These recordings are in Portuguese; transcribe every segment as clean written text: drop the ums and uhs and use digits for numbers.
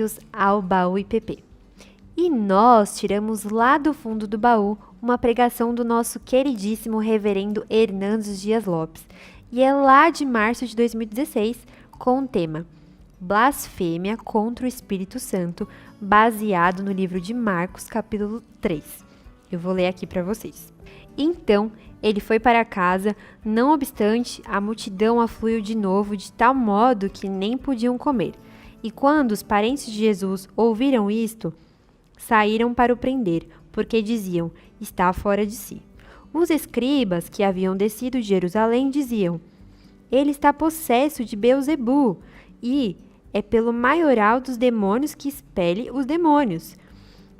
bem-vindos ao Baú IPP. E nós tiramos lá do fundo do baú uma pregação do nosso queridíssimo reverendo Hernandes Dias Lopes. E é lá de março de 2016, com o tema Blasfêmia contra o Espírito Santo, baseado no livro de Marcos, capítulo 3. Eu vou ler aqui para vocês. Então, ele foi para casa, não obstante, a multidão afluiu de novo de tal modo que nem podiam comer. E quando os parentes de Jesus ouviram isto, saíram para o prender, porque diziam, está fora de si. Os escribas que haviam descido de Jerusalém diziam, ele está possesso de Beelzebu, e é pelo maioral dos demônios que expele os demônios.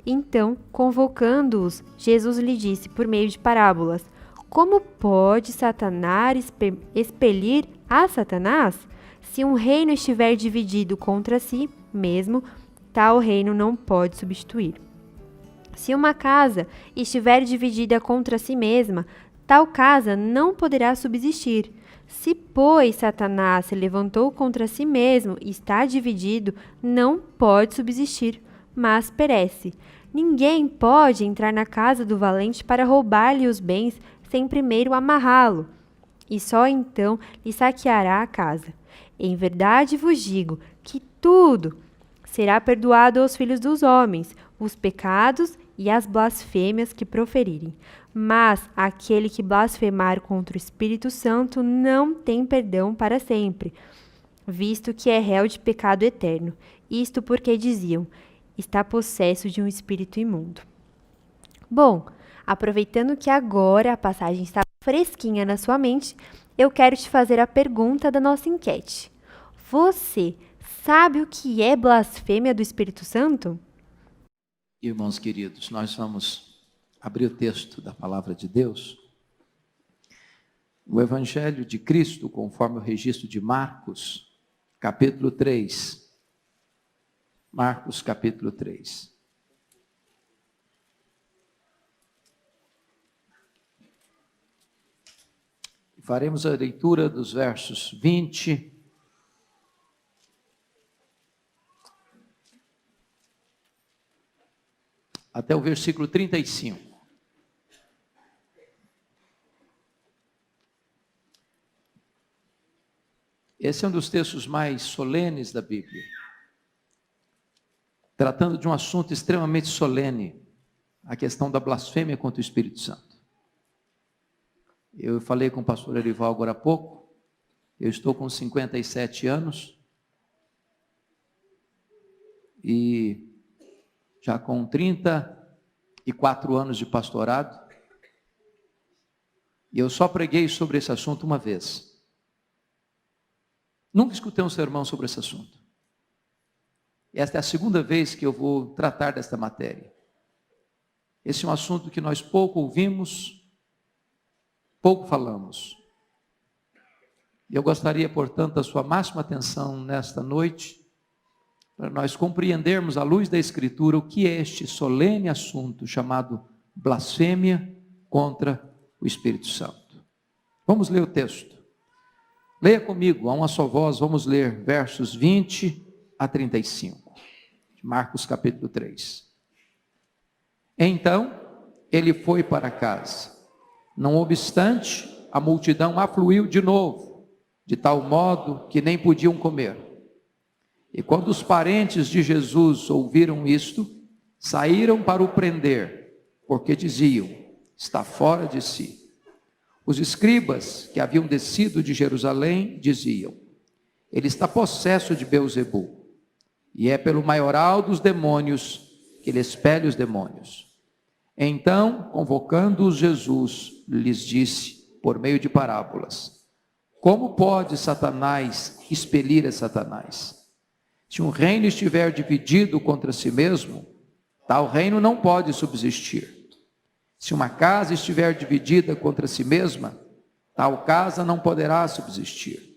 Então, convocando-os, Jesus lhe disse por meio de parábolas, como pode Satanás expelir a Satanás? Se um reino estiver dividido contra si mesmo, tal reino não pode substituir. Se uma casa estiver dividida contra si mesma, tal casa não poderá subsistir. Se, pois, Satanás se levantou contra si mesmo e está dividido, não pode subsistir, mas perece. Ninguém pode entrar na casa do valente para roubar-lhe os bens sem primeiro amarrá-lo, e só então lhe saqueará a casa. Em verdade vos digo que tudo será perdoado aos filhos dos homens, os pecados e as blasfêmias que proferirem. Mas aquele que blasfemar contra o Espírito Santo não tem perdão para sempre, visto que é réu de pecado eterno. Isto porque diziam, está possesso de um espírito imundo. Bom, aproveitando que agora a passagem está fresquinha na sua mente, eu quero te fazer a pergunta da nossa enquete. Você sabe o que é blasfêmia do Espírito Santo? Irmãos queridos, nós vamos abrir o texto da palavra de Deus. O Evangelho de Cristo, conforme o registro de Marcos, capítulo 3. Marcos, capítulo 3. Faremos a leitura dos versos 20 até o versículo 35. Esse é um dos textos mais solenes da Bíblia, tratando de um assunto extremamente solene, a questão da blasfêmia contra o Espírito Santo. Eu falei com o pastor Erival agora há pouco, eu estou com 57 anos, e já com 34 anos de pastorado, e eu só preguei sobre esse assunto uma vez. Nunca escutei um sermão sobre esse assunto. Esta é a segunda vez que eu vou tratar desta matéria. Esse é um assunto que nós pouco ouvimos, pouco falamos. E eu gostaria, portanto, da sua máxima atenção nesta noite, para nós compreendermos à luz da Escritura o que é este solene assunto chamado blasfêmia contra o Espírito Santo. Vamos ler o texto. Leia comigo, a uma só voz, vamos ler versos 20 a 35, de Marcos capítulo 3. Então, ele foi para casa. Não obstante, a multidão afluiu de novo, de tal modo que nem podiam comer. E quando os parentes de Jesus ouviram isto, saíram para o prender, porque diziam, está fora de si. Os escribas que haviam descido de Jerusalém diziam, ele está possesso de Beelzebu, e é pelo maioral dos demônios que ele expele os demônios. Então, convocando-os Jesus, lhes disse, por meio de parábolas, como pode Satanás expelir a Satanás? Se um reino estiver dividido contra si mesmo, tal reino não pode subsistir. Se uma casa estiver dividida contra si mesma, tal casa não poderá subsistir.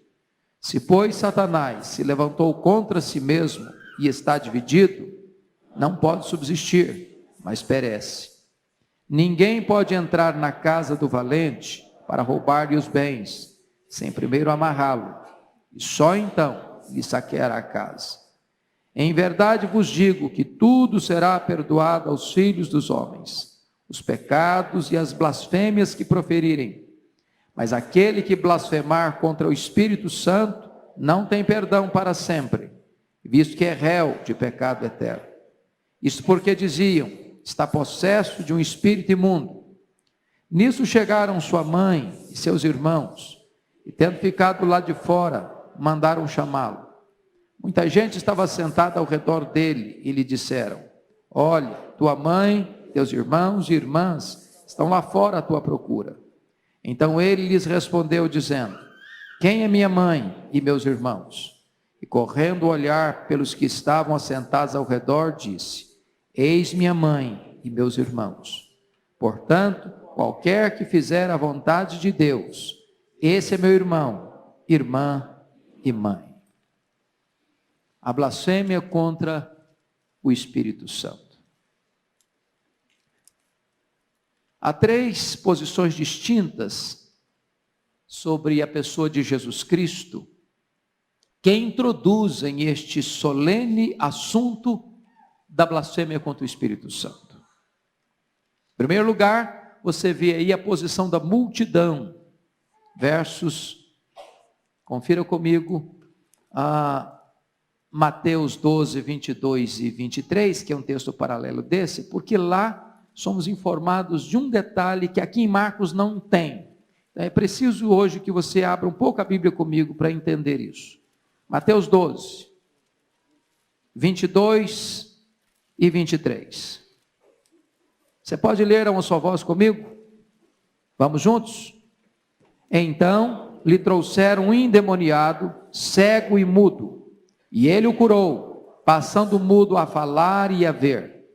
Se, pois, Satanás se levantou contra si mesmo e está dividido, não pode subsistir, mas perece. Ninguém pode entrar na casa do valente para roubar-lhe os bens, sem primeiro amarrá-lo, e só então lhe saqueará a casa. Em verdade vos digo que tudo será perdoado aos filhos dos homens, os pecados e as blasfêmias que proferirem. Mas aquele que blasfemar contra o Espírito Santo não tem perdão para sempre, visto que é réu de pecado eterno. Isso porque diziam: está possesso de um espírito imundo. Nisso chegaram sua mãe e seus irmãos, e tendo ficado lá de fora, mandaram chamá-lo. Muita gente estava sentada ao redor dele e lhe disseram: olhe, tua mãe, teus irmãos e irmãs estão lá fora à tua procura. Então ele lhes respondeu dizendo: quem é minha mãe e meus irmãos? E correndo olhar pelos que estavam assentados ao redor, disse: eis minha mãe e meus irmãos. Portanto, qualquer que fizer a vontade de Deus, esse é meu irmão, irmã e mãe. A blasfêmia contra o Espírito Santo. Há 3 posições distintas sobre a pessoa de Jesus Cristo que introduzem este solene assunto da blasfêmia contra o Espírito Santo. Em primeiro lugar, você vê aí a posição da multidão, versos, confira comigo, Mateus 12, 22 e 23, que é um texto paralelo desse, porque lá somos informados de um detalhe que aqui em Marcos não tem. É preciso hoje que você abra um pouco a Bíblia comigo para entender isso. Mateus 12, 22 e 23. Você pode ler a uma só voz comigo? Vamos juntos? Então lhe trouxeram um endemoniado, cego e mudo, e ele o curou, passando o mudo a falar e a ver.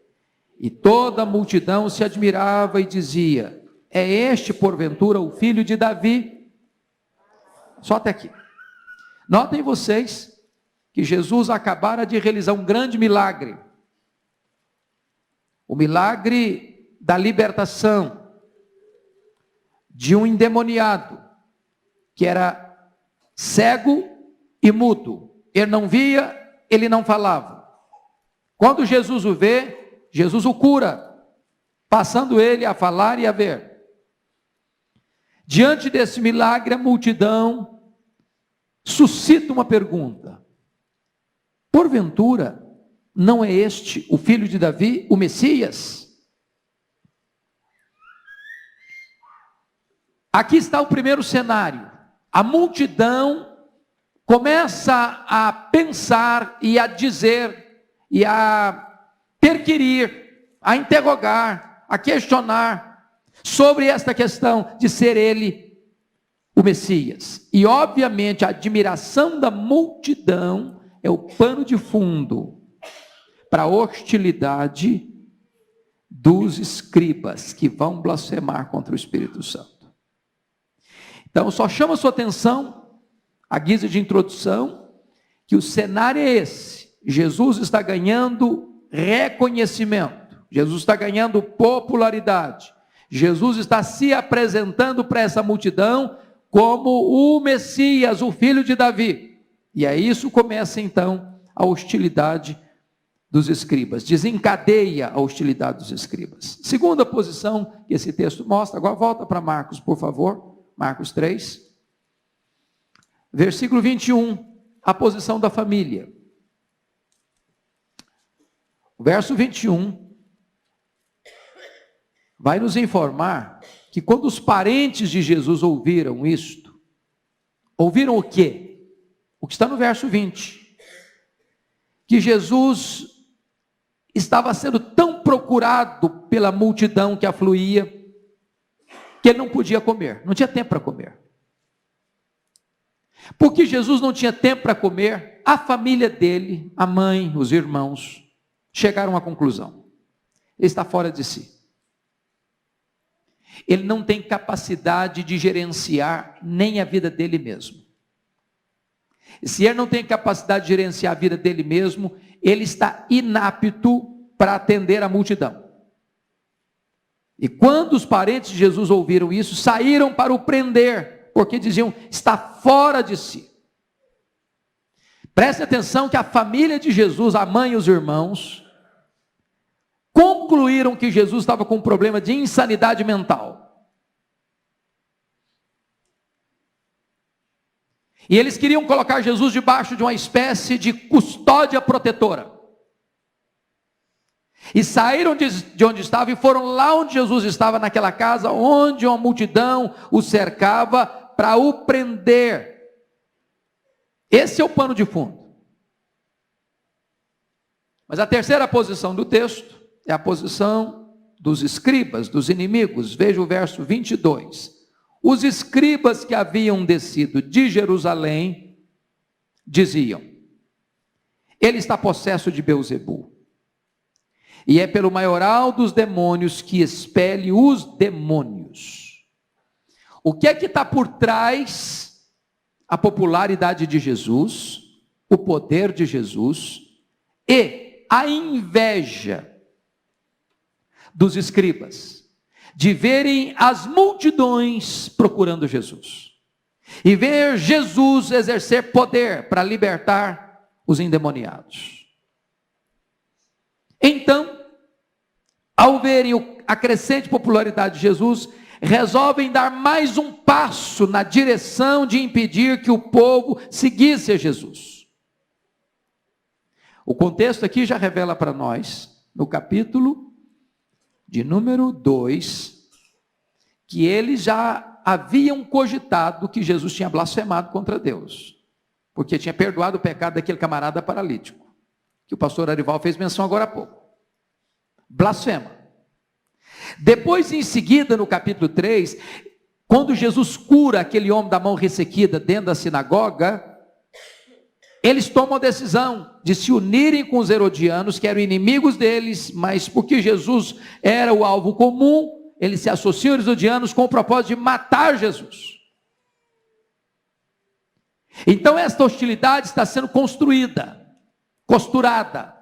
E toda a multidão se admirava e dizia: é este porventura o filho de Davi? Só até aqui. Notem vocês que Jesus acabara de realizar um grande milagre. O milagre da libertação de um endemoniado, que era cego e mudo. Ele não via, ele não falava. Quando Jesus o vê, Jesus o cura, passando ele a falar e a ver. Diante desse milagre, a multidão suscita uma pergunta: porventura, não é este o filho de Davi, o Messias? Aqui está o primeiro cenário. A multidão começa a pensar e a dizer, e a perquirir, a interrogar, a questionar sobre esta questão de ser ele o Messias. E obviamente a admiração da multidão é o pano de fundo para a hostilidade dos escribas que vão blasfemar contra o Espírito Santo. Então só chama a sua atenção, a guisa de introdução, que o cenário é esse. Jesus está ganhando reconhecimento, Jesus está ganhando popularidade, Jesus está se apresentando para essa multidão como o Messias, o filho de Davi. E aí isso começa então a hostilidade dos escribas, desencadeia a hostilidade dos escribas. Segunda posição que esse texto mostra, agora volta para Marcos, por favor, Marcos 3, versículo 21, a posição da família. O verso 21 vai nos informar que quando os parentes de Jesus ouviram isto, ouviram o quê? O que está no verso 20, que Jesus estava sendo tão procurado pela multidão que afluía, que ele não podia comer, não tinha tempo para comer. Porque Jesus não tinha tempo para comer, a família dele, a mãe, os irmãos, chegaram à conclusão: ele está fora de si. Ele não tem capacidade de gerenciar nem a vida dele mesmo. Se ele não tem capacidade de gerenciar a vida dele mesmo, ele está inapto para atender a multidão. E quando os parentes de Jesus ouviram isso, saíram para o prender, porque diziam: está fora de si. Preste atenção que a família de Jesus, a mãe e os irmãos, concluíram que Jesus estava com um problema de insanidade mental. E eles queriam colocar Jesus debaixo de uma espécie de custódia protetora. E saíram de onde estavam e foram lá onde Jesus estava, naquela casa, onde uma multidão o cercava para o prender. Esse é o pano de fundo. Mas a terceira posição do texto é a posição dos escribas, dos inimigos. Veja o verso 22. Os escribas que haviam descido de Jerusalém diziam: ele está possesso de Beelzebul, e é pelo maioral dos demônios que expele os demônios. O que é que está por trás? A popularidade de Jesus, o poder de Jesus e a inveja dos escribas de verem as multidões procurando Jesus e ver Jesus exercer poder para libertar os endemoniados. Então, ao verem a crescente popularidade de Jesus, resolvem dar mais um passo na direção de impedir que o povo seguisse a Jesus. O contexto aqui já revela para nós, no capítulo de número 2, que eles já haviam cogitado que Jesus tinha blasfemado contra Deus, porque tinha perdoado o pecado daquele camarada paralítico, que o pastor Arival fez menção agora há pouco. Blasfema. Depois, em seguida, no capítulo 3, quando Jesus cura aquele homem da mão ressequida dentro da sinagoga, eles tomam a decisão de se unirem com os herodianos, que eram inimigos deles, mas porque Jesus era o alvo comum, eles se associam aos herodianos com o propósito de matar Jesus. Então esta hostilidade está sendo construída, costurada.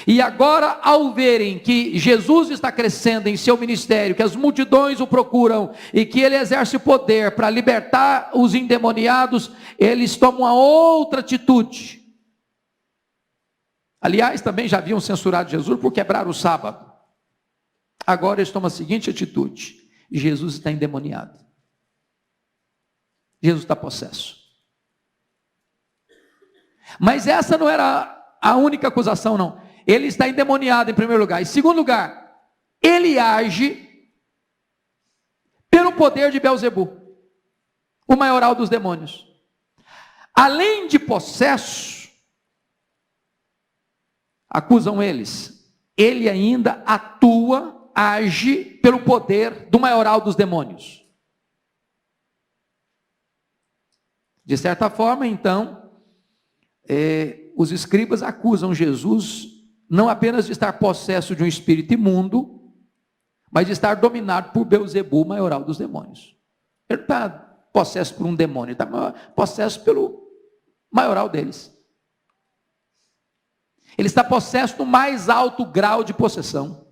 E agora, ao verem que Jesus está crescendo em seu ministério, que as multidões o procuram e que ele exerce poder para libertar os endemoniados, eles tomam uma outra atitude. Aliás, também já haviam censurado Jesus por quebrar o sábado. Agora eles tomam a seguinte atitude: Jesus está endemoniado. Jesus está possesso. Mas essa não era a única acusação, não. Ele está endemoniado em primeiro lugar. Em segundo lugar, ele age pelo poder de Beelzebul, o maioral dos demônios. Além de possesso, acusam eles, ele ainda atua, age pelo poder do maioral dos demônios. De certa forma, então, os escribas acusam Jesus não apenas de estar possesso de um espírito imundo, mas de estar dominado por Beelzebul, maioral dos demônios. Ele está possesso por um demônio, ele está possesso pelo maioral deles. Ele está possesso no mais alto grau de possessão.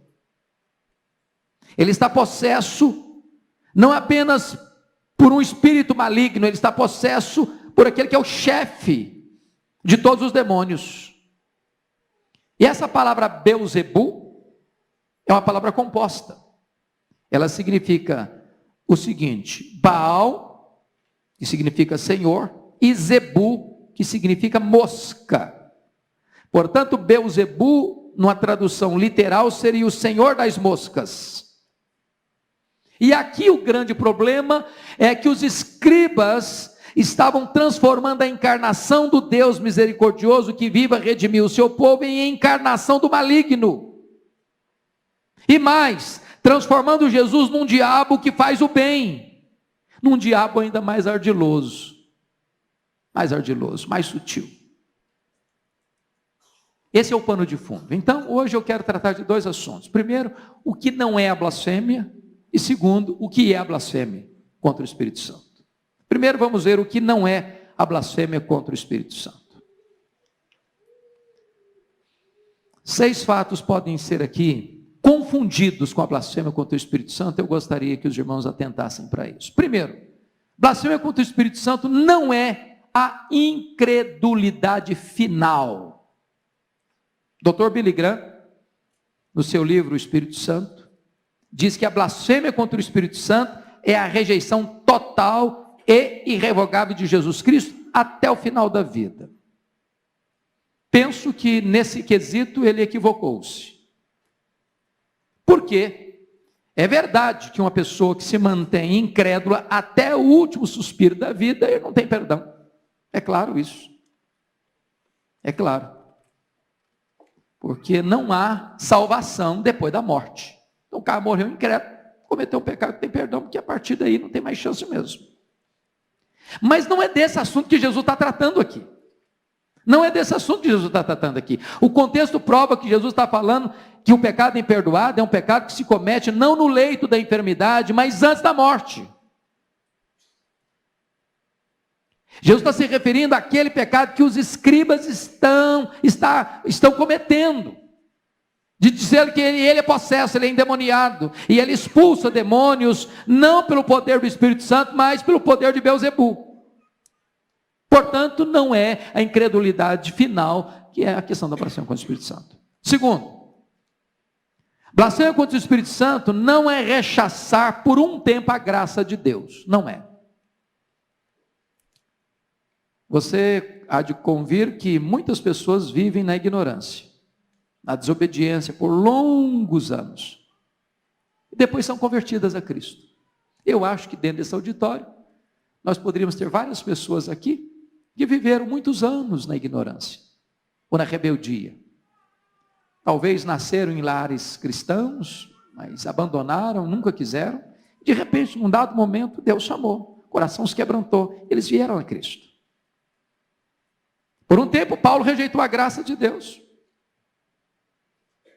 Ele está possesso não apenas por um espírito maligno, ele está possesso por aquele que é o chefe de todos os demônios. E essa palavra Beelzebul é uma palavra composta. Ela significa o seguinte: Baal, que significa Senhor, e Zebul, que significa mosca. Portanto, Beelzebul, numa tradução literal, seria o Senhor das moscas. E aqui o grande problema é que os escribas estavam transformando a encarnação do Deus misericordioso que viva redimir o seu povo em encarnação do maligno. E mais, transformando Jesus num diabo que faz o bem, num diabo ainda mais ardiloso, mais sutil. Esse é o pano de fundo. Então, hoje eu quero tratar de dois assuntos. Primeiro, o que não é a blasfêmia, e segundo, o que é a blasfêmia contra o Espírito Santo. Primeiro vamos ver o que não é a blasfêmia contra o Espírito Santo. 6 fatos podem ser aqui confundidos com a blasfêmia contra o Espírito Santo. Eu gostaria que os irmãos atentassem para isso. Primeiro, blasfêmia contra o Espírito Santo não é a incredulidade final. Dr. Billy Graham, no seu livro O Espírito Santo, diz que a blasfêmia contra o Espírito Santo é a rejeição total e irrevogável de Jesus Cristo até o final da vida. Penso que nesse quesito ele equivocou-se. Por quê? É verdade que uma pessoa que se mantém incrédula até o último suspiro da vida, ele não tem perdão. É claro isso. É claro. Porque não há salvação depois da morte. Então o cara morreu incrédulo, cometeu um pecado, não tem perdão, porque a partir daí não tem mais chance mesmo. Mas não é desse assunto que Jesus está tratando aqui. Não é desse assunto que Jesus está tratando aqui. O contexto prova que Jesus está falando que o pecado imperdoado é um pecado que se comete não no leito da enfermidade, mas antes da morte. Jesus está se referindo àquele pecado que os escribas estão cometendo. De dizer que ele é possesso, ele é endemoniado. E ele expulsa demônios, não pelo poder do Espírito Santo, mas pelo poder de Beelzebul. Portanto, não é a incredulidade final, que é a questão da blasfêmia contra o Espírito Santo. Segundo, blasfêmia contra o Espírito Santo não é rechaçar por um tempo a graça de Deus. Não é. Você há de convir que muitas pessoas vivem na ignorância, na desobediência por longos anos. E depois são convertidas a Cristo. Eu acho que dentro desse auditório, nós poderíamos ter várias pessoas aqui que viveram muitos anos na ignorância, ou na rebeldia. Talvez nasceram em lares cristãos, mas abandonaram, nunca quiseram. De repente, num dado momento, Deus chamou, o coração se quebrantou, eles vieram a Cristo. Por um tempo, Paulo rejeitou a graça de Deus.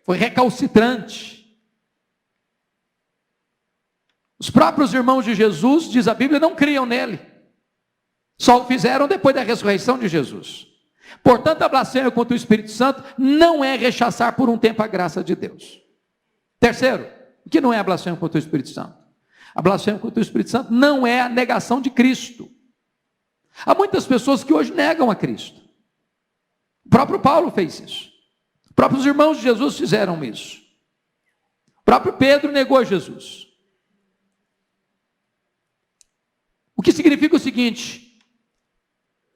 Foi recalcitrante. Os próprios irmãos de Jesus, diz a Bíblia, não criam nele. Só o fizeram depois da ressurreição de Jesus. Portanto, a blasfêmia contra o Espírito Santo não é rechaçar por um tempo a graça de Deus. Terceiro, o que não é a blasfêmia contra o Espírito Santo? A blasfêmia contra o Espírito Santo não é a negação de Cristo. Há muitas pessoas que hoje negam a Cristo. O próprio Paulo fez isso. Os próprios irmãos de Jesus fizeram isso. O próprio Pedro negou Jesus. O que significa o seguinte: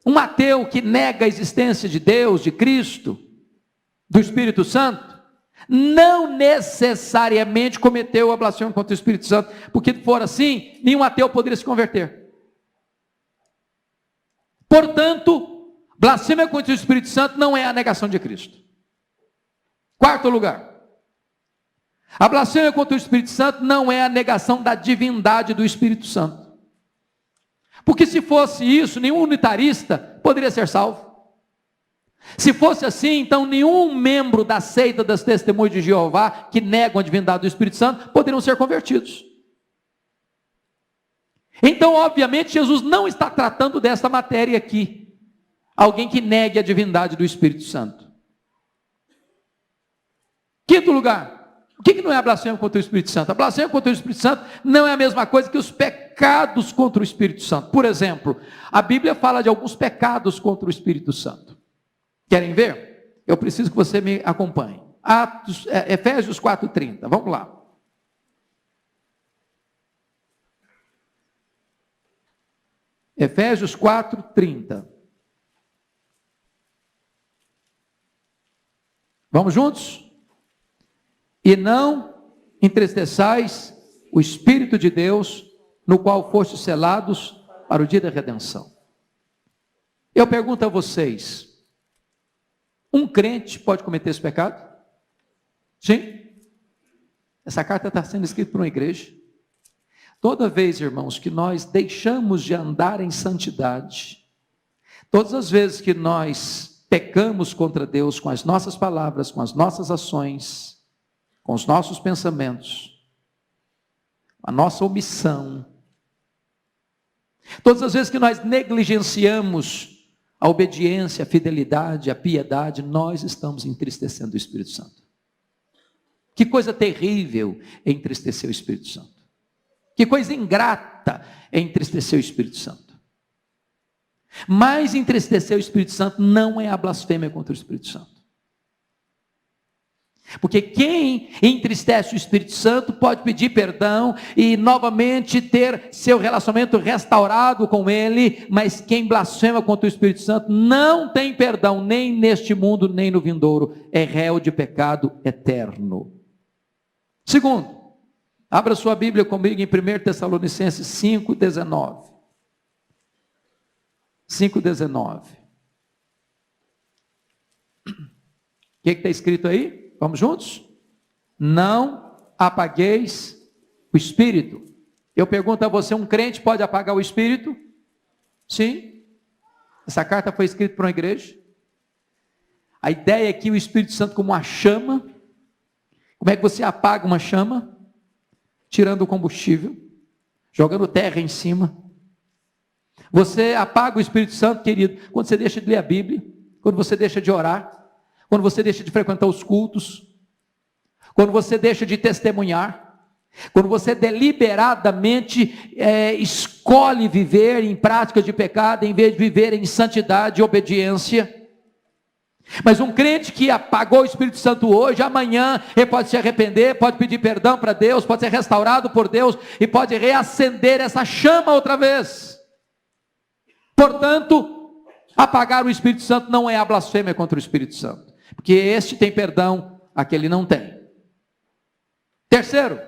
um ateu que nega a existência de Deus, de Cristo, do Espírito Santo, não necessariamente cometeu a blasfêmia contra o Espírito Santo, porque se for assim, nenhum ateu poderia se converter. Portanto, blasfêmia contra o Espírito Santo não é a negação de Cristo. Quarto lugar, a blasfêmia contra o Espírito Santo não é a negação da divindade do Espírito Santo. Porque se fosse isso, nenhum unitarista poderia ser salvo. Se fosse assim, então nenhum membro da seita das Testemunhas de Jeová, que negam a divindade do Espírito Santo, poderiam ser convertidos. Então, obviamente, Jesus não está tratando dessa matéria aqui. Alguém que negue a divindade do Espírito Santo. Quinto lugar, o que não é a blasfêmia contra o Espírito Santo? A blasfêmia contra o Espírito Santo não é a mesma coisa que os pecados contra o Espírito Santo. Por exemplo, a Bíblia fala de alguns pecados contra o Espírito Santo. Querem ver? Eu preciso que você me acompanhe. Efésios 4:30, vamos lá. Efésios 4:30. Vamos juntos? E não entristeçais o Espírito de Deus, no qual fostes selados para o dia da redenção. Eu pergunto a vocês, um crente pode cometer esse pecado? Sim. Essa carta está sendo escrita por uma igreja. Toda vez, irmãos, que nós deixamos de andar em santidade, todas as vezes que nós pecamos contra Deus com as nossas palavras, com as nossas ações, com os nossos pensamentos, a nossa omissão, todas as vezes que nós negligenciamos a obediência, a fidelidade, a piedade, nós estamos entristecendo o Espírito Santo. Que coisa terrível é entristecer o Espírito Santo. Que coisa ingrata é entristecer o Espírito Santo. Mas entristecer o Espírito Santo não é a blasfêmia contra o Espírito Santo. Porque quem entristece o Espírito Santo pode pedir perdão e novamente ter seu relacionamento restaurado com ele, mas quem blasfema contra o Espírito Santo não tem perdão nem neste mundo, nem no vindouro, é réu de pecado eterno. Segundo, abra sua Bíblia comigo em 1 Tessalonicenses 5,19. 5,19. O que está escrito aí? Vamos juntos? Não apagueis o Espírito. Eu pergunto a você, um crente pode apagar o Espírito? Sim. Essa carta foi escrita para uma igreja. A ideia é que o Espírito Santo como uma chama. Como é que você apaga uma chama? Tirando o combustível, jogando terra em cima. Você apaga o Espírito Santo, querido, quando você deixa de ler a Bíblia, quando você deixa de orar, quando você deixa de frequentar os cultos, quando você deixa de testemunhar, quando você deliberadamente escolhe viver em prática de pecado, em vez de viver em santidade e obediência. Mas um crente que apagou o Espírito Santo hoje, amanhã ele pode se arrepender, pode pedir perdão para Deus, pode ser restaurado por Deus e pode reacender essa chama outra vez. Portanto, apagar o Espírito Santo não é a blasfêmia contra o Espírito Santo. Porque este tem perdão, aquele não tem. Terceiro,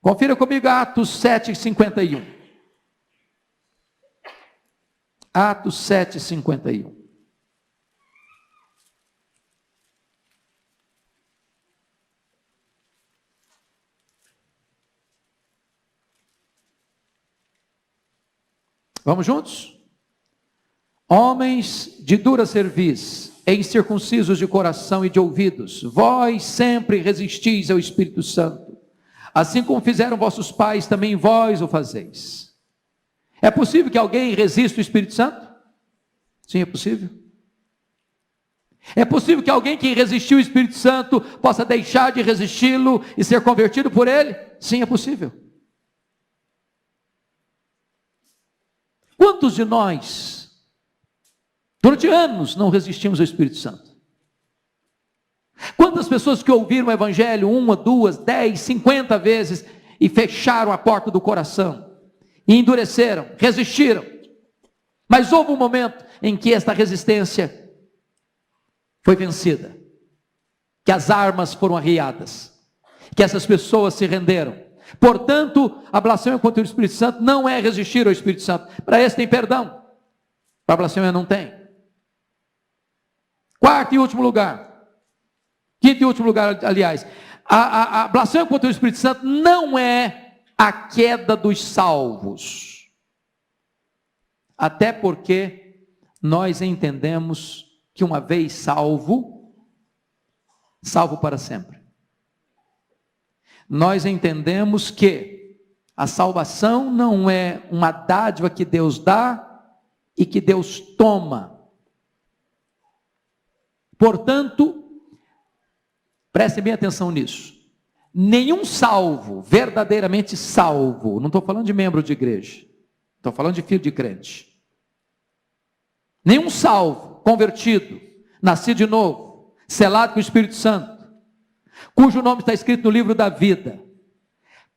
confira comigo Atos 7:51. Atos 7:51. Vamos juntos? Homens de dura cerviz, incircuncisos de coração e de ouvidos, vós sempre resistis ao Espírito Santo, assim como fizeram vossos pais, também vós o fazeis. É possível que alguém resista o Espírito Santo? Sim, é possível. É possível que alguém que resistiu o Espírito Santo possa deixar de resisti-lo e ser convertido por ele? Sim, é possível. Quantos de nós, durante anos, não resistimos ao Espírito Santo? Quantas pessoas que ouviram o Evangelho 1, 2, 10, 50 vezes e fecharam a porta do coração, e endureceram, resistiram, mas houve um momento em que esta resistência foi vencida, que as armas foram arriadas, que essas pessoas se renderam. Portanto, a blasfêmia contra o Espírito Santo não é resistir ao Espírito Santo. Para esse tem perdão, para a blasfêmia não tem. Quarto e último lugar, quinto e último lugar, aliás, a blasfêmia contra o Espírito Santo não é a queda dos salvos, até porque nós entendemos que uma vez salvo, salvo para sempre. Nós entendemos que a salvação não é uma dádiva que Deus dá e que Deus toma. Portanto, prestem bem atenção nisso. Nenhum salvo, verdadeiramente salvo, não estou falando de membro de igreja, estou falando de filho de crente. Nenhum salvo, convertido, nascido de novo, selado com o Espírito Santo, cujo nome está escrito no livro da vida,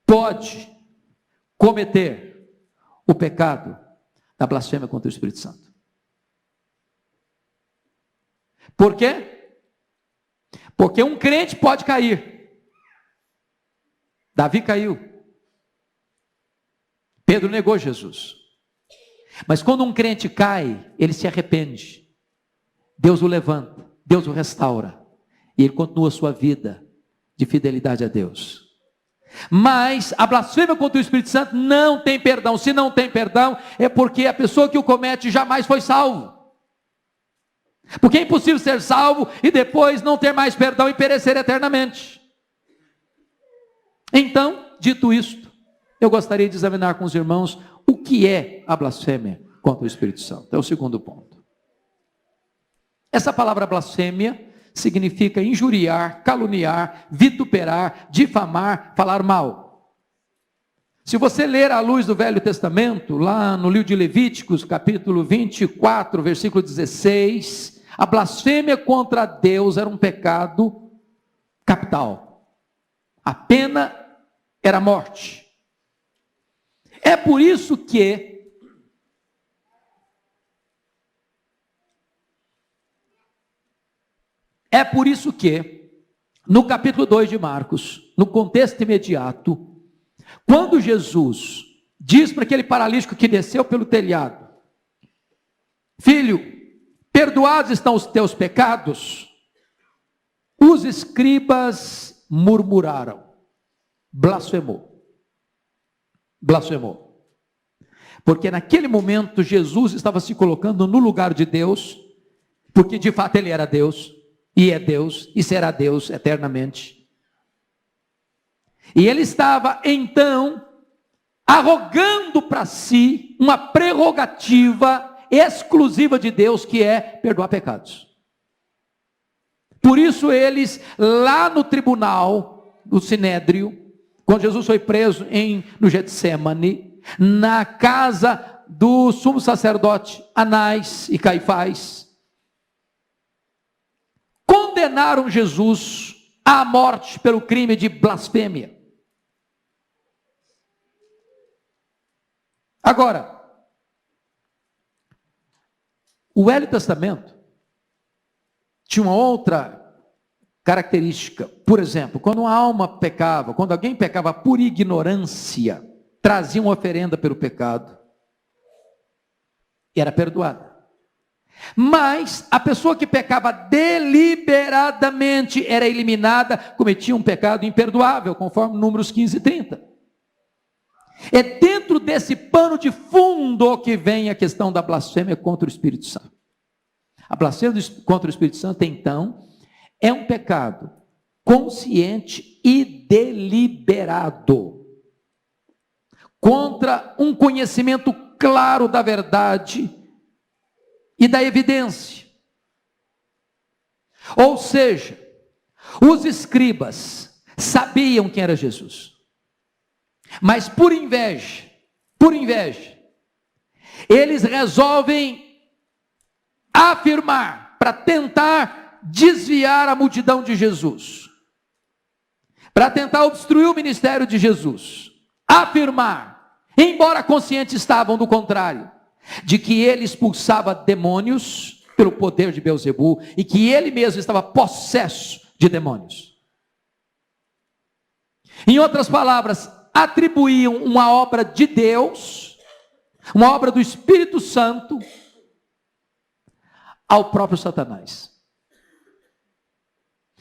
pode cometer o pecado da blasfêmia contra o Espírito Santo. Por quê? Porque um crente pode cair. Davi caiu. Pedro negou Jesus. Mas quando um crente cai, ele se arrepende. Deus o levanta, Deus o restaura. E ele continua a sua vida de fidelidade a Deus. Mas a blasfêmia contra o Espírito Santo não tem perdão. Se não tem perdão, é porque a pessoa que o comete jamais foi salvo. Porque é impossível ser salvo e depois não ter mais perdão e perecer eternamente. Então, dito isto, eu gostaria de examinar com os irmãos o que é a blasfêmia contra o Espírito Santo. É o segundo ponto. Essa palavra blasfêmia significa injuriar, caluniar, vituperar, difamar, falar mal. Se você ler à luz do Velho Testamento, lá no livro de Levíticos, capítulo 24, versículo 16, a blasfêmia contra Deus era um pecado capital. A pena era a morte. É por isso que no capítulo 2 de Marcos, no contexto imediato, quando Jesus diz para aquele paralítico que desceu pelo telhado: filho, perdoados estão os teus pecados, os escribas murmuraram, blasfemou. Porque naquele momento Jesus estava se colocando no lugar de Deus, porque de fato ele era Deus, e é Deus, e será Deus eternamente. E ele estava então arrogando para si uma prerrogativa exclusiva de Deus, que é perdoar pecados. Por isso eles, lá no tribunal do Sinédrio, quando Jesus foi preso no Getsemane, na casa do sumo sacerdote Anás e Caifás, condenaram Jesus à morte pelo crime de blasfêmia. Agora, o Velho Testamento tinha uma outra característica. Por exemplo, quando uma alma pecava, quando alguém pecava por ignorância, trazia uma oferenda pelo pecado, e era perdoada. Mas a pessoa que pecava deliberadamente era eliminada, cometia um pecado imperdoável, conforme Números 15 e 30. É dentro desse pano de fundo que vem a questão da blasfêmia contra o Espírito Santo. A blasfêmia contra o Espírito Santo, então, é um pecado consciente e deliberado, contra um conhecimento claro da verdade e da evidência. Ou seja, os escribas sabiam quem era Jesus, mas por inveja, eles resolvem afirmar, para tentar desviar a multidão de Jesus, para tentar obstruir o ministério de Jesus, afirmar, embora conscientes estavam do contrário, de que ele expulsava demônios pelo poder de Beelzebu, e que ele mesmo estava possesso de demônios. Em outras palavras, atribuíam uma obra de Deus, uma obra do Espírito Santo, ao próprio Satanás.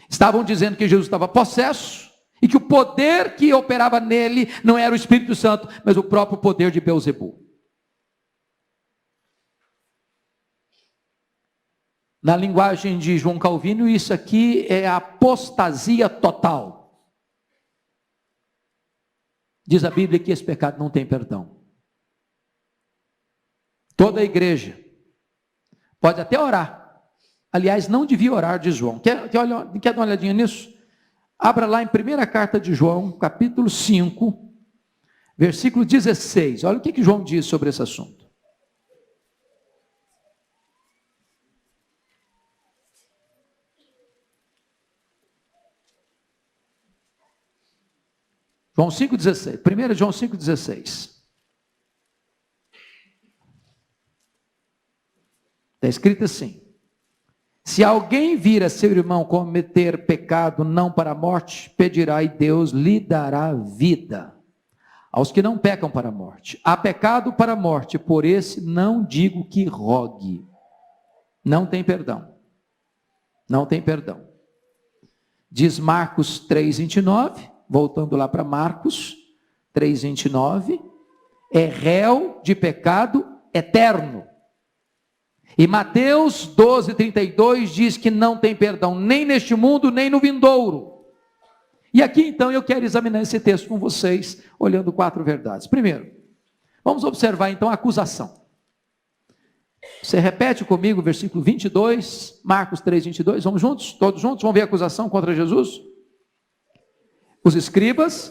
Estavam dizendo que Jesus estava possesso, e que o poder que operava nele não era o Espírito Santo, mas o próprio poder de Beelzebu. Na linguagem de João Calvino, isso aqui é apostasia total. Diz a Bíblia que esse pecado não tem perdão. Toda a igreja pode até orar. Aliás, não devia orar, diz João. Quer dar uma olhadinha nisso? Abra lá em primeira carta de João, capítulo 5, versículo 16. Olha o que João diz sobre esse assunto. João 5,16. 1 João 5,16. Está escrito assim: se alguém vir a seu irmão cometer pecado não para a morte, pedirá e Deus lhe dará vida. Aos que não pecam para a morte. Há pecado para a morte, por esse não digo que rogue. Não tem perdão. Não tem perdão. Diz Marcos 3,29. Voltando lá para Marcos 3,29, é réu de pecado eterno. E Mateus 12,32 diz que não tem perdão nem neste mundo, nem no vindouro. E aqui então eu quero examinar esse texto com vocês, olhando 4 verdades. Primeiro, vamos observar então a acusação. Você repete comigo o versículo 22, Marcos 3,22, vamos juntos? Todos juntos? Vamos ver a acusação contra Jesus? Os escribas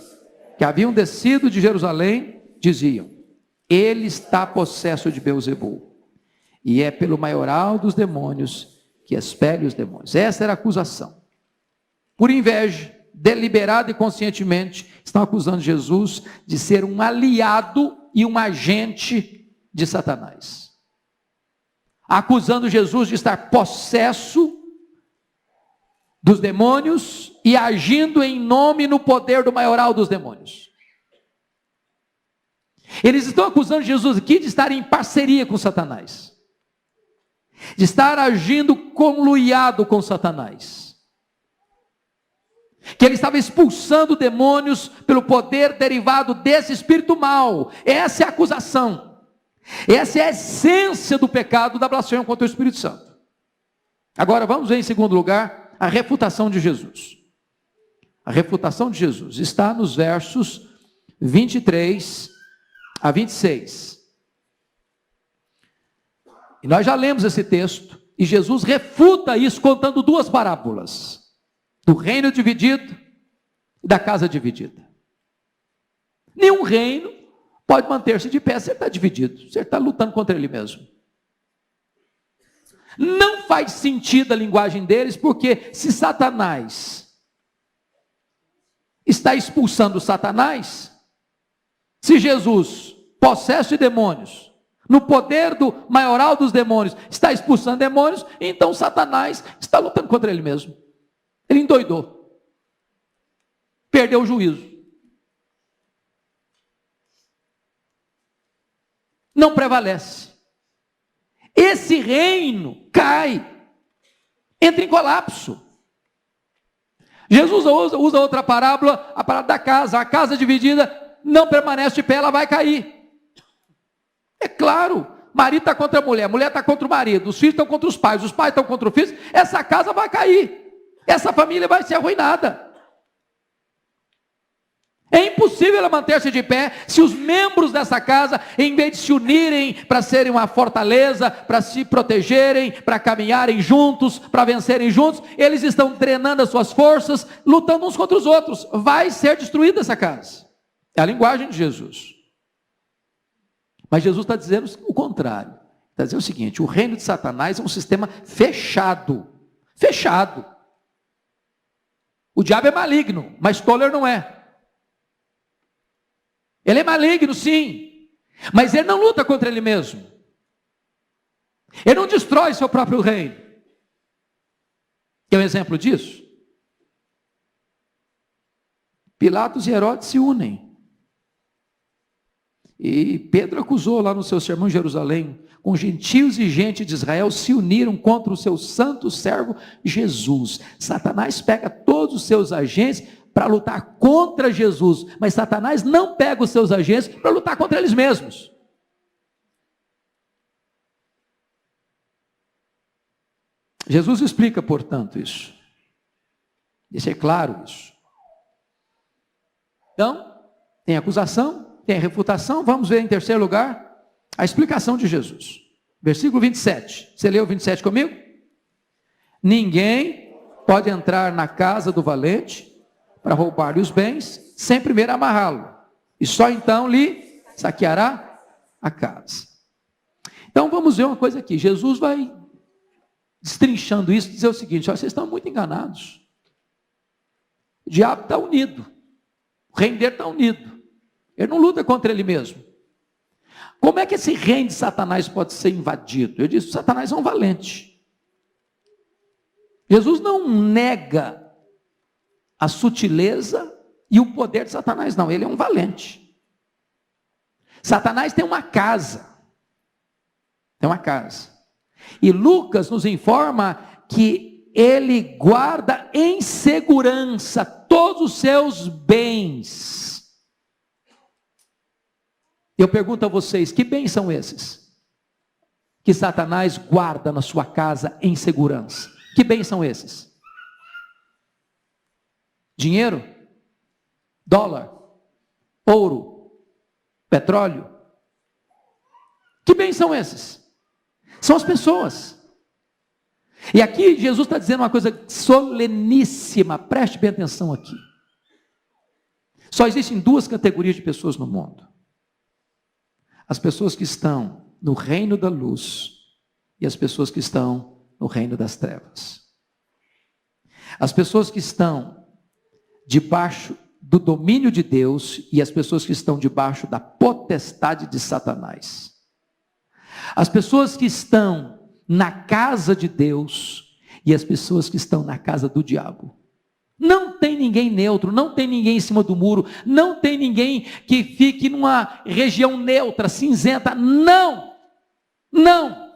que haviam descido de Jerusalém, diziam: ele está possesso de Beelzebul, e é pelo maioral dos demônios que expele os demônios. Essa era a acusação. Por inveja, deliberada e conscientemente, estão acusando Jesus de ser um aliado e um agente de Satanás. Acusando Jesus de estar possesso dos demônios e agindo em nome e no poder do maioral dos demônios. Eles estão acusando Jesus aqui de estar em parceria com Satanás, de estar agindo conluiado com Satanás, que ele estava expulsando demônios pelo poder derivado desse espírito mau. Essa é a acusação, essa é a essência do pecado da blasfêmia contra o Espírito Santo. Agora vamos ver em segundo lugar a refutação de Jesus. A refutação de Jesus está nos versos 23 a 26. E nós já lemos esse texto, e Jesus refuta isso contando duas parábolas: do reino dividido e da casa dividida. Nenhum reino pode manter-se de pé se ele está dividido, se ele está lutando contra ele mesmo. Não faz sentido a linguagem deles, porque se Satanás está expulsando Satanás, se Jesus, possesso de demônios, no poder do maioral dos demônios, está expulsando demônios, então Satanás está lutando contra ele mesmo. Ele endoidou, perdeu o juízo, não prevalece. Esse reino cai, entra em colapso. Jesus usa outra parábola, a parábola da casa. A casa dividida não permanece de pé, ela vai cair. É claro, marido está contra a mulher está contra o marido, os filhos estão contra os pais estão contra os filhos, essa casa vai cair, essa família vai ser arruinada. É impossível ela manter-se de pé se os membros dessa casa, em vez de se unirem para serem uma fortaleza, para se protegerem, para caminharem juntos, para vencerem juntos, eles estão drenando as suas forças, lutando uns contra os outros. Vai ser destruída essa casa. É a linguagem de Jesus. Mas Jesus está dizendo o contrário. Está dizendo o seguinte: o reino de Satanás é um sistema fechado. Fechado. O diabo é maligno, mas tolo ele não é. Ele é maligno, sim, mas ele não luta contra ele mesmo. Ele não destrói seu próprio reino. Quer um exemplo disso? Pilatos e Herodes se unem. E Pedro acusou lá no seu sermão em Jerusalém: com gentios e gente de Israel se uniram contra o seu santo servo Jesus. Satanás pega todos os seus agentes para lutar contra Jesus, mas Satanás não pega os seus agentes para lutar contra eles mesmos. Jesus explica, portanto, isso. Deixa claro isso. Então, tem acusação, tem refutação. Vamos ver em terceiro lugar a explicação de Jesus. Versículo 27. Você leu o 27 comigo? Ninguém pode entrar na casa do valente para roubar-lhe os bens, sem primeiro amarrá-lo, e só então lhe saqueará a casa. Então vamos ver uma coisa aqui. Jesus vai destrinchando isso e dizer o seguinte: ó, vocês estão muito enganados. O diabo está unido, o reino dele está unido, ele não luta contra ele mesmo. Como é que esse reino de Satanás pode ser invadido? Eu disse: Satanás é um valente. Jesus não nega a sutileza e o poder de Satanás, não, ele é um valente. Satanás tem uma casa, e Lucas nos informa que ele guarda em segurança todos os seus bens. Eu pergunto a vocês: que bens são esses que Satanás guarda na sua casa em segurança? Que bens são esses? Dinheiro, dólar, ouro, petróleo. Que bens são esses? São as pessoas. E aqui Jesus está dizendo uma coisa soleníssima, preste bem atenção aqui. Só existem duas categorias de pessoas no mundo: as pessoas que estão no reino da luz e as pessoas que estão no reino das trevas. As pessoas que estão debaixo do domínio de Deus e as pessoas que estão debaixo da potestade de Satanás. As pessoas que estão na casa de Deus e as pessoas que estão na casa do diabo. Não tem ninguém neutro, não tem ninguém em cima do muro, não tem ninguém que fique numa região neutra, cinzenta. Não! Não!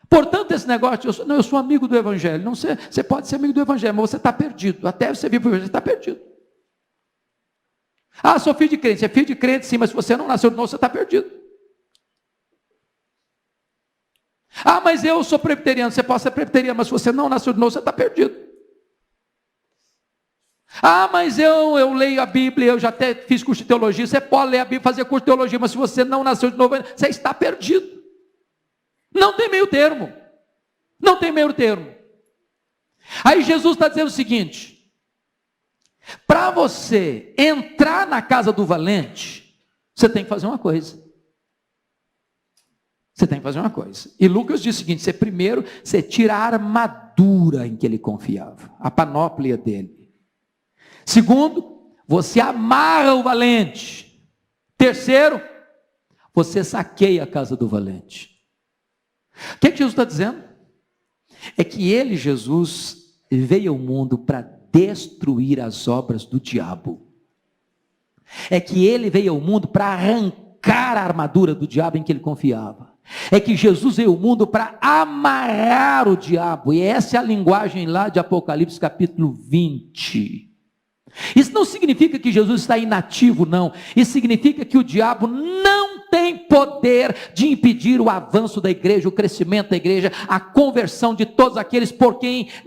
Portanto, esse negócio, eu sou amigo do Evangelho. Não, você pode ser amigo do Evangelho, mas você está perdido. Até você vir para o Evangelho, você está perdido. Ah, sou filho de crente. Você é filho de crente, sim, mas se você não nasceu de novo, você está perdido. Ah, mas eu sou presbiteriano. Você pode ser presbiteriano, mas se você não nasceu de novo, você está perdido. Ah, mas eu leio a Bíblia, eu já até fiz curso de teologia. Você pode ler a Bíblia, fazer curso de teologia, mas se você não nasceu de novo, você está perdido. Não tem meio termo. Não tem meio termo. Aí Jesus está dizendo o seguinte: para você entrar na casa do valente, você tem que fazer uma coisa. Você tem que fazer uma coisa. E Lucas diz o seguinte: você tira a armadura em que ele confiava, a panóplia dele. Segundo, você amarra o valente. Terceiro, você saqueia a casa do valente. O que Jesus está dizendo? É que ele, Jesus, veio ao mundo para destruir as obras do diabo. É que ele veio ao mundo para arrancar a armadura do diabo em que ele confiava. É que Jesus veio ao mundo para amarrar o diabo. E essa é a linguagem lá de Apocalipse capítulo 20. Isso não significa que Jesus está inativo, não. Isso significa que o diabo não tem poder de impedir o avanço da igreja, o crescimento da igreja, a conversão de todos aqueles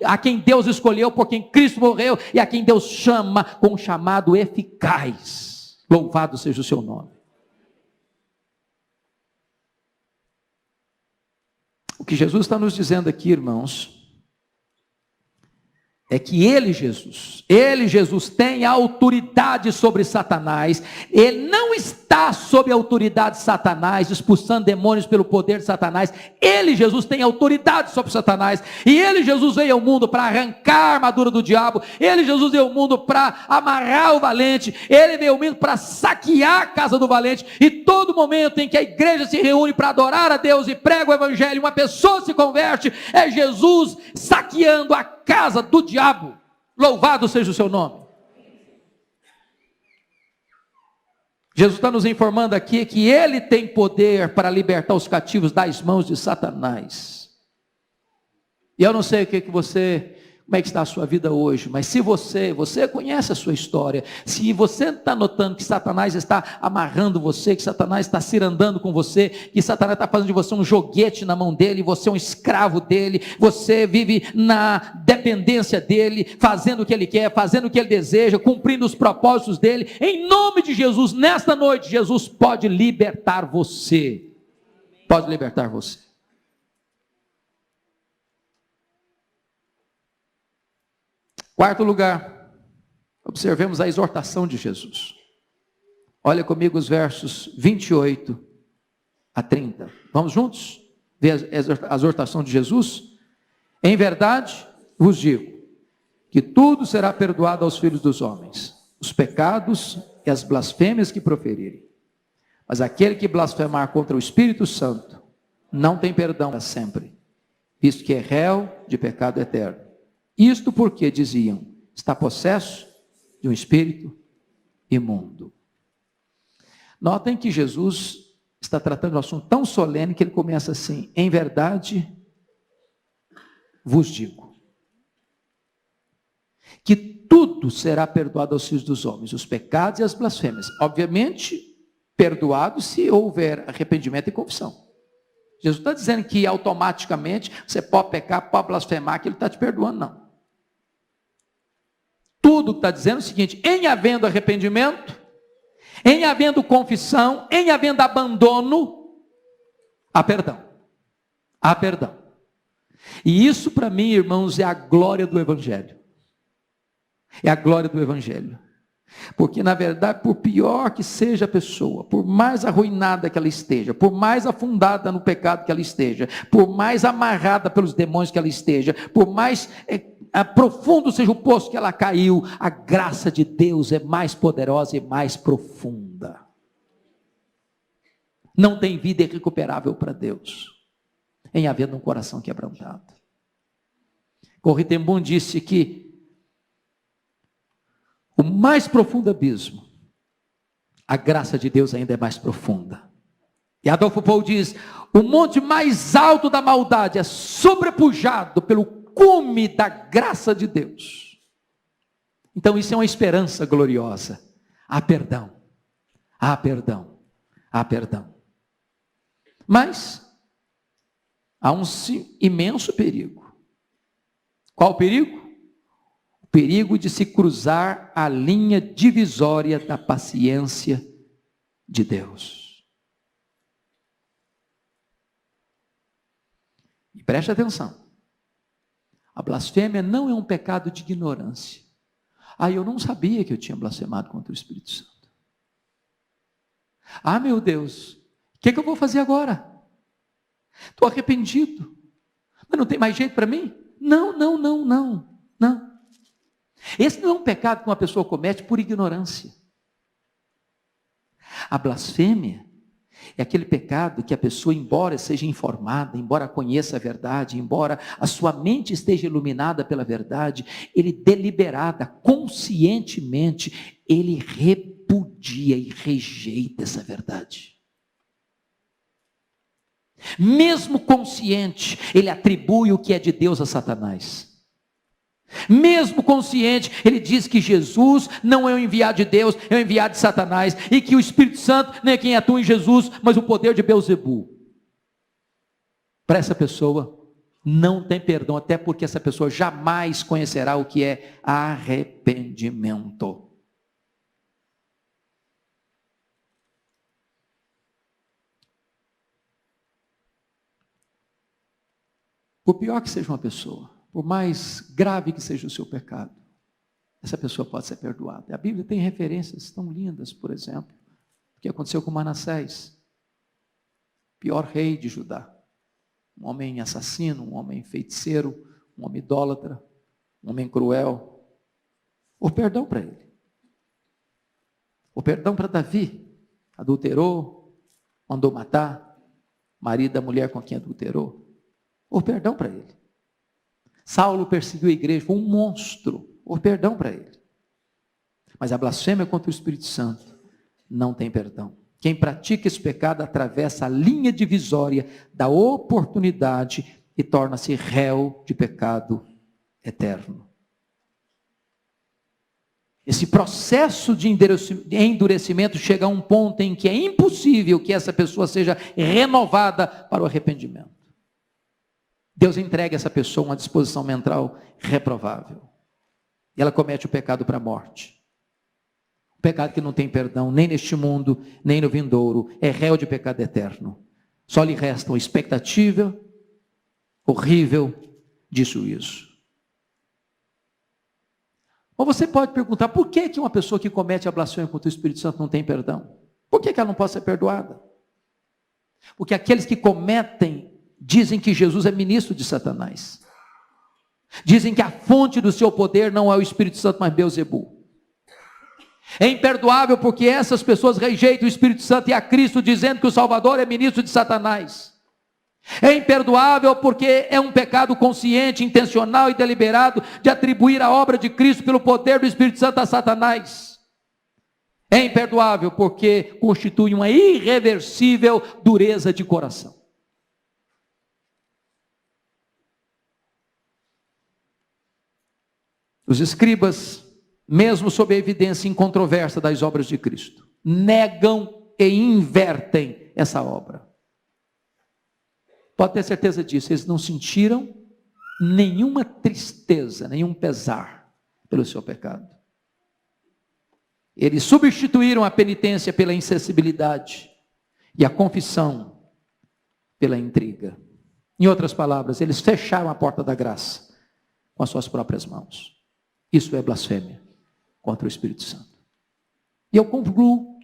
a quem Deus escolheu, por quem Cristo morreu e a quem Deus chama com um chamado eficaz. Louvado seja o seu nome. O que Jesus está nos dizendo aqui, irmãos, é que ele, Jesus tem autoridade sobre Satanás. Ele não está sob a autoridade de Satanás, expulsando demônios pelo poder de Satanás. Ele, Jesus, tem autoridade sobre Satanás. E ele, Jesus, veio ao mundo para arrancar a armadura do diabo. Ele, Jesus, veio ao mundo para amarrar o valente. Ele veio ao mundo para saquear a casa do valente. E todo momento em que a igreja se reúne para adorar a Deus e prega o evangelho, uma pessoa se converte, é Jesus saqueando a casa do diabo. Louvado seja o seu nome. Jesus está nos informando aqui que ele tem poder para libertar os cativos das mãos de Satanás. E eu não sei como é que está a sua vida hoje, mas se você conhece a sua história, se você está notando que Satanás está amarrando você, que Satanás está cirandando com você, que Satanás está fazendo de você um joguete na mão dele, você é um escravo dele, você vive na dependência dele, fazendo o que ele quer, fazendo o que ele deseja, cumprindo os propósitos dele, em nome de Jesus, nesta noite, Jesus pode libertar você. Pode libertar você. Quarto lugar, observemos a exortação de Jesus. Olha comigo os versos 28 a 30. Vamos juntos ver a exortação de Jesus? Em verdade, vos digo, que tudo será perdoado aos filhos dos homens, os pecados e as blasfêmias que proferirem. Mas aquele que blasfemar contra o Espírito Santo, não tem perdão para sempre, visto que é réu de pecado eterno. Isto porque diziam, está possesso de um espírito imundo. Notem que Jesus está tratando de um assunto tão solene que ele começa assim: em verdade vos digo, que tudo será perdoado aos filhos dos homens, os pecados e as blasfêmias. Obviamente, perdoado se houver arrependimento e confissão. Jesus está dizendo que automaticamente você pode pecar, pode blasfemar, que ele está te perdoando, não. Tudo está dizendo o seguinte: em havendo arrependimento, em havendo confissão, em havendo abandono, há perdão. Há perdão. E isso para mim, irmãos, é a glória do Evangelho. É a glória do Evangelho. Porque, na verdade, por pior que seja a pessoa, por mais arruinada que ela esteja, por mais afundada no pecado que ela esteja, por mais amarrada pelos demônios que ela esteja, por mais profundo seja o poço que ela caiu, a graça de Deus é mais poderosa e mais profunda. Não tem vida irrecuperável para Deus, em havendo um coração quebrantado. Corrie ten Boom disse que o mais profundo abismo, a graça de Deus ainda é mais profunda. E Adolfo Paul diz, o monte mais alto da maldade é sobrepujado pelo cume da graça de Deus. Então isso é uma esperança gloriosa. Há perdão, há perdão, há perdão. Mas há um imenso perigo. Qual o perigo? O perigo de se cruzar a linha divisória da paciência de Deus. E preste atenção. A blasfêmia não é um pecado de ignorância. Eu não sabia que eu tinha blasfemado contra o Espírito Santo. Meu Deus, o que eu vou fazer agora? Estou arrependido. Mas não tem mais jeito para mim? Não. Esse não é um pecado que uma pessoa comete por ignorância. A blasfêmia é aquele pecado que a pessoa, embora seja informada, embora conheça a verdade, embora a sua mente esteja iluminada pela verdade, ele deliberada, conscientemente, ele repudia e rejeita essa verdade. Mesmo consciente, ele atribui o que é de Deus a Satanás. Mesmo consciente, ele diz que Jesus não é o enviado de Deus, é o enviado de Satanás, e que o Espírito Santo não é quem atua em Jesus, mas o poder de Beelzebul. Para essa pessoa não tem perdão, até porque essa pessoa jamais conhecerá o que é arrependimento. Por pior que seja uma pessoa, por mais grave que seja o seu pecado, essa pessoa pode ser perdoada. A Bíblia tem referências tão lindas, por exemplo, o que aconteceu com Manassés, pior rei de Judá. Um homem assassino, um homem feiticeiro, um homem idólatra, um homem cruel. O perdão para ele. O perdão para Davi, adulterou, mandou matar, marido da mulher com quem adulterou. O perdão para ele. Saulo perseguiu a igreja, foi um monstro. O perdão para ele. Mas a blasfêmia contra o Espírito Santo não tem perdão. Quem pratica esse pecado atravessa a linha divisória da oportunidade e torna-se réu de pecado eterno. Esse processo de endurecimento chega a um ponto em que é impossível que essa pessoa seja renovada para o arrependimento. Deus entrega essa pessoa uma disposição mental reprovável. E ela comete o pecado para a morte. O pecado que não tem perdão, nem neste mundo, nem no vindouro. É réu de pecado eterno. Só lhe resta uma expectativa horrível de juízo. Ou você pode perguntar, por que uma pessoa que comete a blasfêmia contra o Espírito Santo não tem perdão? Por que ela não pode ser perdoada? Porque aqueles que cometem dizem que Jesus é ministro de Satanás. Dizem que a fonte do seu poder não é o Espírito Santo, mas Beelzebul. É imperdoável porque essas pessoas rejeitam o Espírito Santo e a Cristo, dizendo que o Salvador é ministro de Satanás. É imperdoável porque é um pecado consciente, intencional e deliberado de atribuir a obra de Cristo pelo poder do Espírito Santo a Satanás. É imperdoável porque constitui uma irreversível dureza de coração. Os escribas, mesmo sob a evidência incontroversa das obras de Cristo, negam e invertem essa obra. Pode ter certeza disso, eles não sentiram nenhuma tristeza, nenhum pesar pelo seu pecado. Eles substituíram a penitência pela insensibilidade e a confissão pela intriga. Em outras palavras, eles fecharam a porta da graça com as suas próprias mãos. Isso é blasfêmia. contra o Espírito Santo. E eu concluo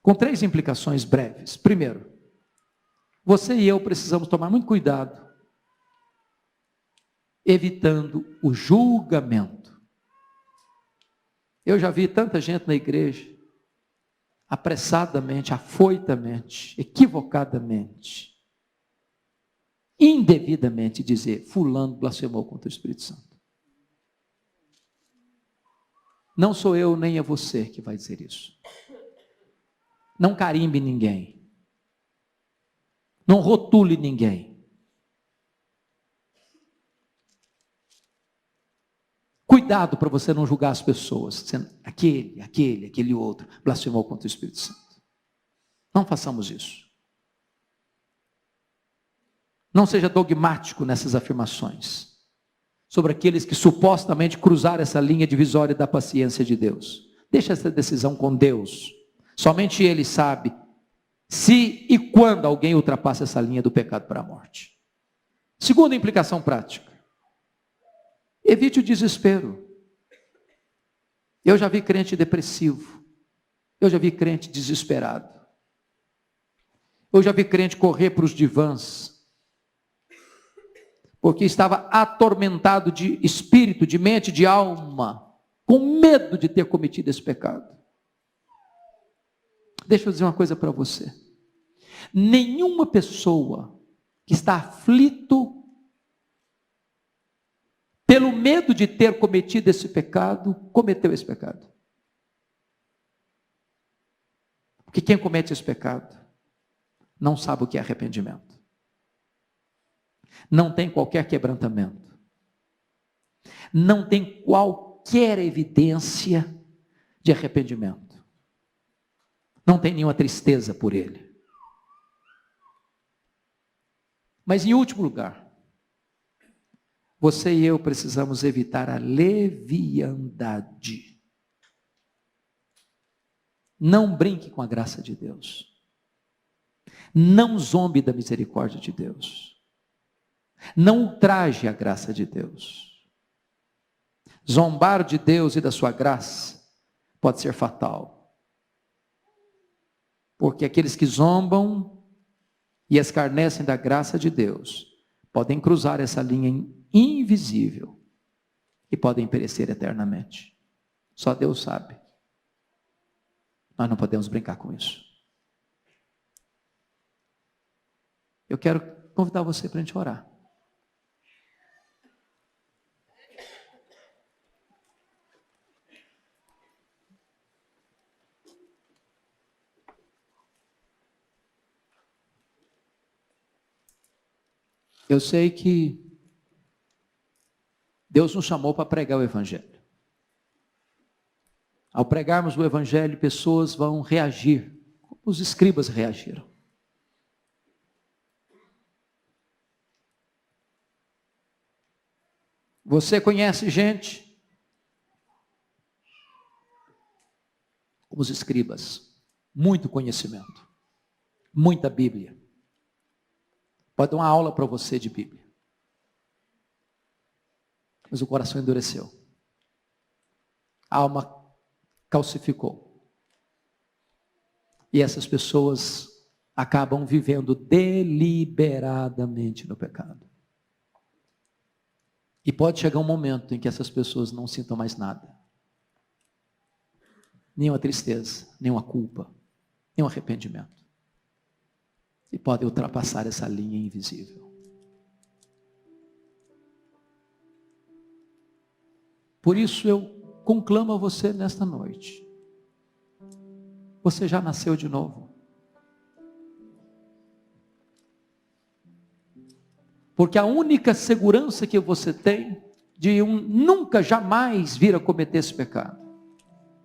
com 3 implicações breves. Primeiro, você e eu precisamos tomar muito cuidado, evitando o julgamento. Eu já vi tanta gente na igreja, apressadamente, afoitamente, equivocadamente, indevidamente dizer: fulano blasfemou contra o Espírito Santo. Não sou eu nem é você que vai dizer isso. Não carimbe ninguém. Não rotule ninguém. Cuidado para você não julgar as pessoas, dizendo: aquele outro blasfemou contra o Espírito Santo. Não façamos isso. Não seja dogmático nessas afirmações sobre aqueles que supostamente cruzaram essa linha divisória da paciência de Deus. Deixa essa decisão com Deus. Somente Ele sabe se e quando alguém ultrapassa essa linha do pecado para a morte. Segunda implicação prática: evite o desespero. Eu já vi crente depressivo. Eu já vi crente desesperado. Eu já vi crente correr para os divãs, porque estava atormentado de espírito, de mente, de alma, com medo de ter cometido esse pecado. Deixa eu dizer uma coisa para você. Nenhuma pessoa que está aflito pelo medo de ter cometido esse pecado, cometeu esse pecado. Porque quem comete esse pecado não sabe o que é arrependimento. Não tem qualquer quebrantamento. Não tem qualquer evidência de arrependimento. Não tem nenhuma tristeza por ele. Mas em último lugar, você e eu precisamos evitar a leviandade. Não brinque com a graça de Deus. Não zombe da misericórdia de Deus. Não ultraje a graça de Deus. Zombar de Deus e da sua graça pode ser fatal. Porque aqueles que zombam e escarnecem da graça de Deus podem cruzar essa linha invisível e podem perecer eternamente. Só Deus sabe. Nós não podemos brincar com isso. Eu quero convidar você para a gente orar. Eu sei que Deus nos chamou para pregar o Evangelho. Ao pregarmos o Evangelho, pessoas vão reagir, como os escribas reagiram. Você conhece gente, como os escribas, muito conhecimento, muita Bíblia. Pode dar uma aula para você de Bíblia. Mas o coração endureceu. A alma calcificou. E essas pessoas acabam vivendo deliberadamente no pecado. E pode chegar um momento em que essas pessoas não sintam mais nada. Nenhuma tristeza, nenhuma culpa, nenhum arrependimento. E podem ultrapassar essa linha invisível. Por isso eu conclamo a você nesta noite. Você já nasceu de novo. Porque a única segurança que você tem de nunca, jamais vir a cometer esse pecado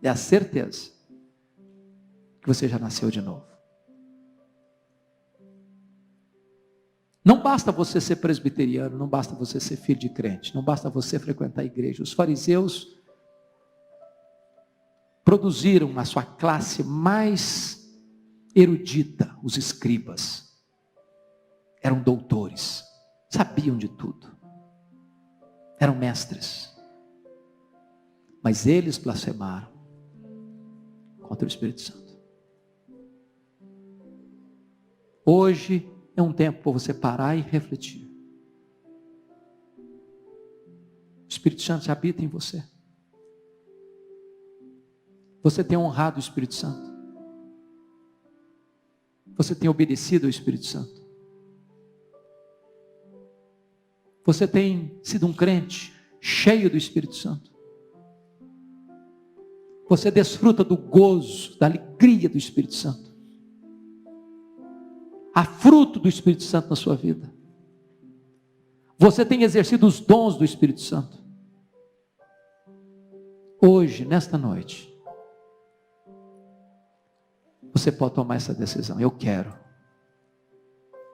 é a certeza que você já nasceu de novo. Não basta você ser presbiteriano, não basta você ser filho de crente, não basta você frequentar a igreja. Os fariseus produziram a sua classe mais erudita, os escribas. Eram doutores, sabiam de tudo. Eram mestres. mas eles blasfemaram contra o Espírito Santo. Hoje é um tempo para você parar e refletir. O Espírito Santo habita em você. Você tem honrado o Espírito Santo. Você tem obedecido ao Espírito Santo. Você tem sido um crente cheio do Espírito Santo. Você desfruta do gozo, da alegria do Espírito Santo. Há fruto do Espírito Santo na sua vida. Você tem exercido os dons do Espírito Santo. Hoje, nesta noite, você pode tomar essa decisão. Eu quero,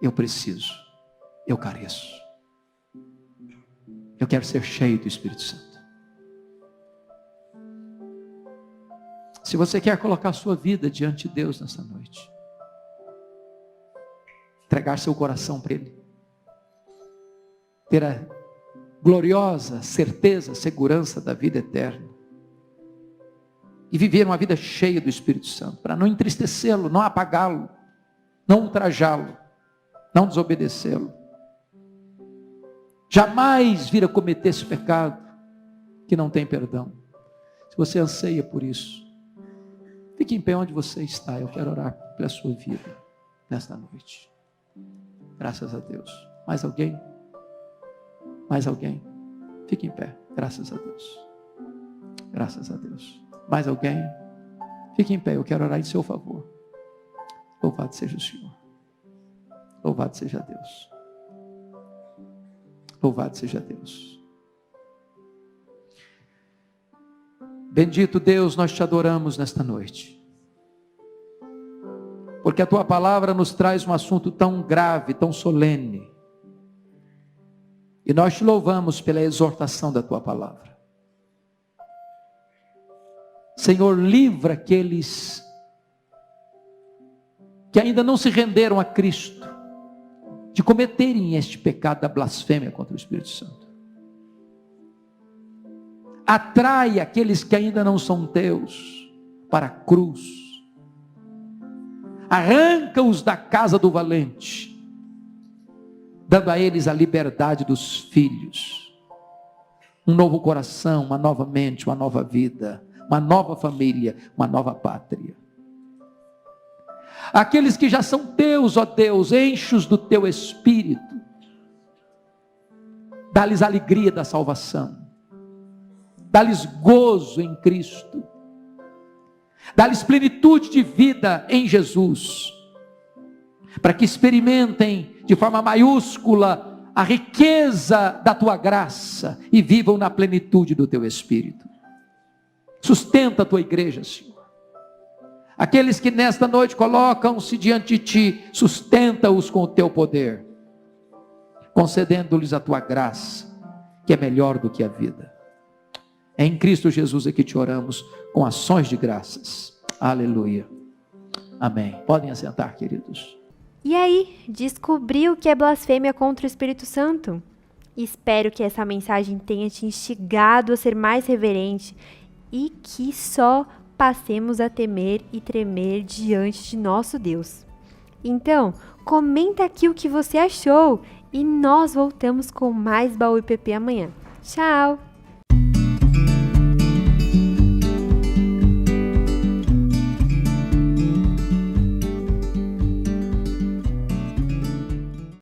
eu preciso, eu careço. Eu quero ser cheio do Espírito Santo. Se você quer colocar a sua vida diante de Deus nessa noite, entregar seu coração para Ele, ter a gloriosa certeza, segurança da vida eterna, e viver uma vida cheia do Espírito Santo, para não entristecê-lo, não apagá-lo, não ultrajá-lo, não desobedecê-lo, jamais vir a cometer esse pecado que não tem perdão. Se você anseia por isso, fique em pé onde você está. Eu quero orar pela sua vida nesta noite. Graças a Deus. Mais alguém? Mais alguém? Fique em pé. Graças a Deus. Graças a Deus. Mais alguém? Fique em pé. Eu quero orar em seu favor. Louvado seja o Senhor. Louvado seja Deus. Louvado seja Deus. Bendito Deus, nós te adoramos nesta noite. Porque a tua palavra nos traz um assunto tão grave, tão solene. E nós te louvamos pela exortação da tua palavra. Senhor, livra aqueles que ainda não se renderam a Cristo de cometerem este pecado da blasfêmia contra o Espírito Santo. Atrai aqueles que ainda não são teus para a cruz. Arranca-os da casa do valente, dando a eles a liberdade dos filhos, um novo coração, uma nova mente, uma nova vida, uma nova família, uma nova pátria. Aqueles que já são teus, ó Deus, enche-os do teu Espírito, dá-lhes a alegria da salvação, dá-lhes gozo em Cristo, dá-lhes plenitude de vida em Jesus, para que experimentem de forma maiúscula a riqueza da tua graça e vivam na plenitude do teu Espírito. Sustenta a tua igreja, Senhor. Aqueles que nesta noite colocam-se diante de ti, sustenta-os com o teu poder, concedendo-lhes a tua graça, que é melhor do que a vida. É em Cristo Jesus é que te oramos com ações de graças. Aleluia. Amém. Podem assentar, queridos. E aí, descobriu o que é blasfêmia contra o Espírito Santo? Espero que essa mensagem tenha te instigado a ser mais reverente e que só passemos a temer e tremer diante de nosso Deus. Então, comenta aqui o que você achou e nós voltamos com mais Baú IPP amanhã. Tchau!